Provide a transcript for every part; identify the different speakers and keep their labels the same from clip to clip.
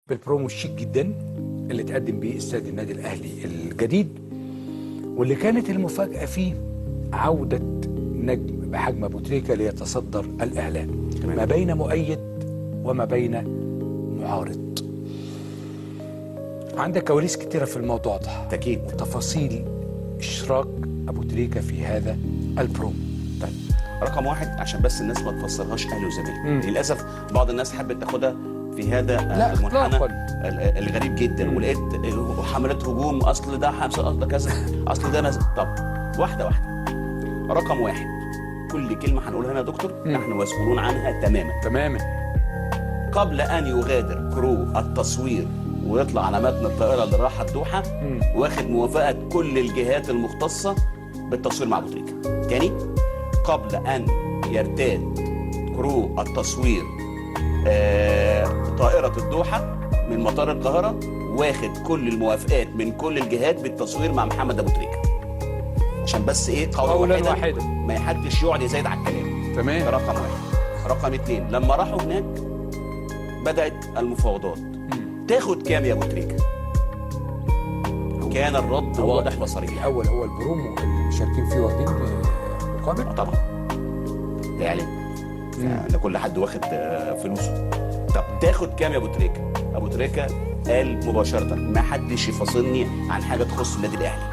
Speaker 1: بالبرومو الشيك جدا اللي تقدم بيه استاد النادي الاهلي الجديد، واللي كانت المفاجاه فيه عوده نجم بحجم ابو تريكه ليتصدر الاعلام ما بين مؤيد وما بين معارض. عندك كواليس كتيره في الموضوع ده
Speaker 2: اكيد،
Speaker 1: وتفاصيل اشراك ابو تريكه في هذا البرومو.
Speaker 2: طيب رقم واحد عشان بس الناس ما تفسرهاش اهلي وزمالك، للاسف بعض الناس حبت تاخدها في هذا المنحنى الغريب جدا، ولقيت حملات هجوم، اصل ده حمزه، اصل ده كذا، اصل ده ناس. طب واحده واحده. رقم واحد، كل كلمه هنقولها هنا يا دكتور نحن مسؤولون عنها تماما. قبل ان يغادر كرو التصوير ويطلع على متن الطائره اللي راح الدوحه، واخد موافقه كل الجهات المختصه بالتصوير مع ابو تريكه. تاني، قبل ان يرتاد كرو التصوير طائره الدوحه من مطار القاهره، واخد كل الموافقات من كل الجهات بالتصوير مع محمد ابو تريكه. عشان بس ايه، قولا واحدا ما حدش يقعد يزايد على الكلام.
Speaker 1: تمام.
Speaker 2: ده رقم واحد. رقم اتنين، لما راحوا هناك بدات المفاوضات. تاخد كام يا ابو تريكه؟ كان الرد واضح وصريح.
Speaker 1: اول البرومو اللي مشاركين فيه واخدين مقابل؟
Speaker 2: طبعا ده اعلان، ده كل حد واخد فلوسه. طب تاخد كام يا ابو تريكه؟ ابو تريكه قال مباشره ما حدش يفاصلني عن حاجه تخص النادي الاهلي،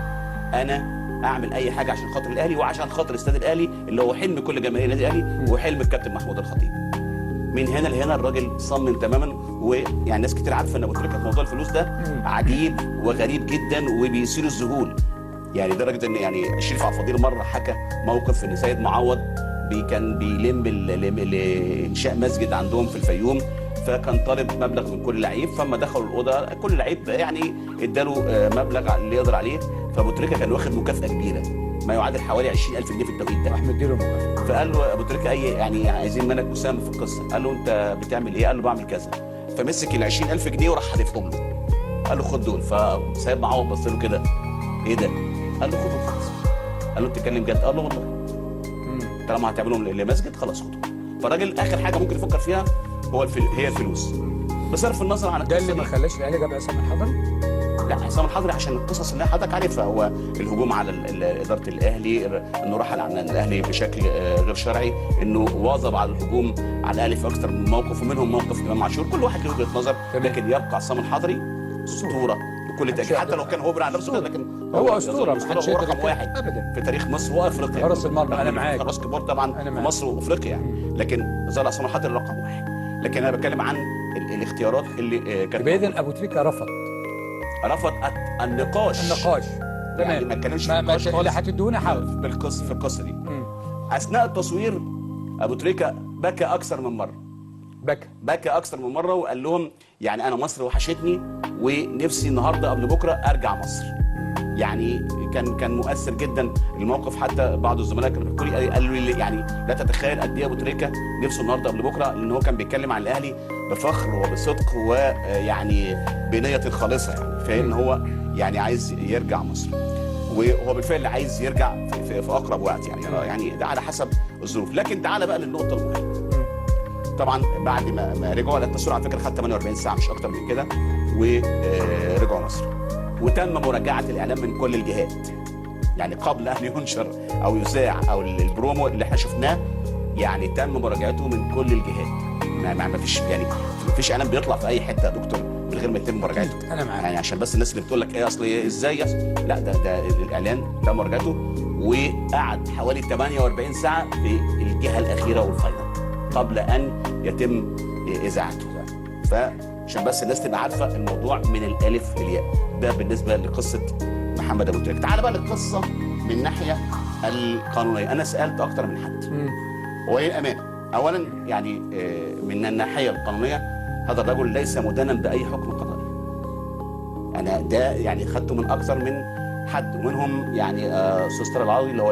Speaker 2: انا اعمل اي حاجه عشان خاطر الاهلي وعشان خاطر استاد الاهلي اللي هو حلم كل جماهير النادي الاهلي وحلم الكابتن محمود الخطيب. من هنا لهنا الراجل صمم تماما. ويعني ناس كتير عارفه ان ابو تريكه في موضوع الفلوس ده عجيب وغريب جدا وبيثير الذهول، يعني لدرجه ان يعني الشريف عبد الفضيل مره حكى موقف ان سيد معوض كان بيلم لانشاء مسجد عندهم في الفيوم، فكان طالب مبلغ من كل لعيب، فما دخلوا الاوضه كل لعيب يعني اداله مبلغ اللي يقدر عليه، فابو تريكه كان واخد مكافاه كبيره ما يعادل حوالي 20,000 جنيه في التوقيت ده.
Speaker 1: راح مديله مكافاه.
Speaker 2: فقال له ابو تريكه يعني عايزين منك مساهمه في القصه. قال له انت بتعمل ايه؟ قال له بعمل كذا. فمسك ال 20,000 جنيه وراح حادفهم له. قال له خد دول. فسيد معوض بص له كده، ايه ده؟ قال له خدهم خلاص. قال له بتتكلم جد؟ قال له والله طالما هتعملهم لمسجد خلاص خدهم. فالراجل اخر حاجه ممكن يفكر فيها هي الفلوس، بصرف النظر عن
Speaker 1: ده اللي ما خلاش الاهلي جاب عصام الحضري.
Speaker 2: لا عصام الحضري عشان القصص اللي حضرتك عارفها، هو الهجوم على اداره الاهلي، انه رحل عن الاهلي بشكل غير شرعي، انه واظب على الهجوم على الاهلي في اكثر من موقف، ومنهم موقف امام عاشور. كل واحد له وجهه نظر، لكن يبقى عصام الحضري اسطوره بكل تاكيد، حتى لو كان هو بيلعب نفسه، لكن
Speaker 1: هو اسطوره
Speaker 2: هو رقم واحد
Speaker 1: ابدا
Speaker 2: في تاريخ مصر وافريقيا.
Speaker 1: حراس المرمى انا معاك،
Speaker 2: حراس كبار طبعا في مصر وافريقيا يعني، لكن ظل عصام الحضري رقم واحد. لكن انا بتكلم عن الاختيارات اللي كانت.
Speaker 1: اذا ابو تريكه رفض
Speaker 2: النقاش
Speaker 1: تمام،
Speaker 2: يعني ما اتكلمش في النقاش
Speaker 1: اللي هتدونا حاول
Speaker 2: في القصه دي. اثناء التصوير ابو تريكه بكى اكثر من مره، بكى اكثر من مره، وقال لهم يعني انا مصر وحشتني ونفسي النهارده قبل بكره ارجع مصر. يعني كان مؤثر جدا الموقف، حتى بعض الزملاء كانوا بيحكوا لي قالوا لي يعني لا تتخيل قد ايه ابو تريكه نفسه النهارده قبل بكره، لان هو كان بيتكلم عن الاهلي بفخر وبصدق ويعني بنيه خالصه، يعني فان هو يعني عايز يرجع مصر، وهو بالفعل عايز يرجع في اقرب وقت يعني ده على حسب الظروف. لكن تعالى بقى للنقطه المهمه. طبعا بعد ما رجعوا، التصوير على فكره خد 48 ساعه مش اكتر من كده، ورجعوا مصر وتم مراجعه الاعلام من كل الجهات. يعني قبل ان ينشر او يذاع او البرومو اللي احنا شفناه، يعني تم مراجعته من كل الجهات. ما فيش اعلام بيطلع في اي حته يا دكتور من غير ما يتم مراجعته.
Speaker 1: انا معاك،
Speaker 2: يعني عشان بس الناس اللي بتقول لك ايه اصل ازاي لا، ده الاعلان تم مراجعته، وقعد حوالي 48 ساعه في الجهه الاخيره والفاينل قبل ان يتم اذاعته. فعشان بس الناس تبقى عارفه الموضوع من الالف للياء. ده بالنسبه لقصه محمد ابو تريكه. تعال بقى للقصه من الناحيه القانونيه. انا سالت اكتر من حد، وللامانه اولا يعني من الناحيه القانونيه هذا الرجل ليس مدانا باي حكم قضائي. انا ده يعني خدته من اكثر من حد، ومنهم يعني استاذ طارق العوضي اللي هو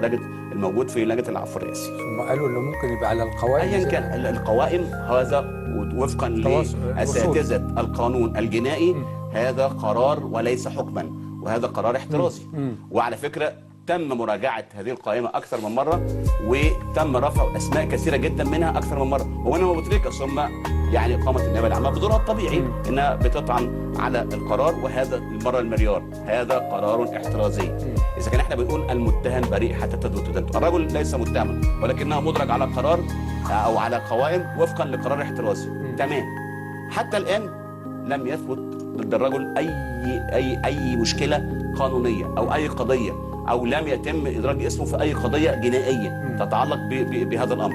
Speaker 2: الموجود في لجنه العفو الرئاسي.
Speaker 1: ثم قالوا انه ممكن يبقى على القوائم،
Speaker 2: ايا كان القوائم، هذا وفقا لاساتذه القانون الجنائي هذا قرار وليس حكما، وهذا قرار احترازي. وعلى فكره تم مراجعه هذه القائمه اكثر من مره، وتم رفع اسماء كثيره جدا منها اكثر من مره، ومنهم ابو تريكه. ثم يعني قامت النيابه العامه بدورها الطبيعي انها بتطعن على القرار، وهذا المره المليار هذا قرار احترازي. اذا كان احنا بنقول المتهم بريء حتى تثبت ادانته، الرجل ليس متهما ولكنه مدرج على قرار او على قوائم وفقا لقرار احترازي. تمام. حتى الان لم يثبت ضد الرجل اي مشكله قانونيه او اي قضيه، او لم يتم ادراج اسمه في اي قضيه جنائيه تتعلق بهذا الامر.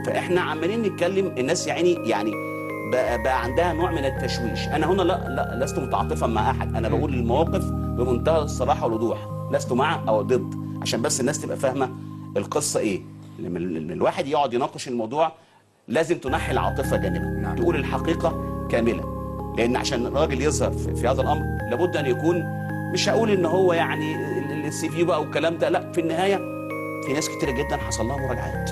Speaker 2: فاحنا عمالين نتكلم، الناس يعني بقى عندها نوع من التشويش. انا هنا لا لست متعاطفا مع احد، انا بقول المواقف بمنتهى الصراحه والوضوح، لست مع او ضد، عشان بس الناس تبقى فاهمه القصه ايه. لما الواحد يقعد يناقش الموضوع لازم تنحي العاطفه جانبا، تقول الحقيقه كامله. لان عشان الراجل يظهر في هذا الامر لابد ان يكون، مش هقول ان هو يعني السي في بقى والكلام ده، لا، في النهايه في ناس كتيره جدا حصل لها مراجعات.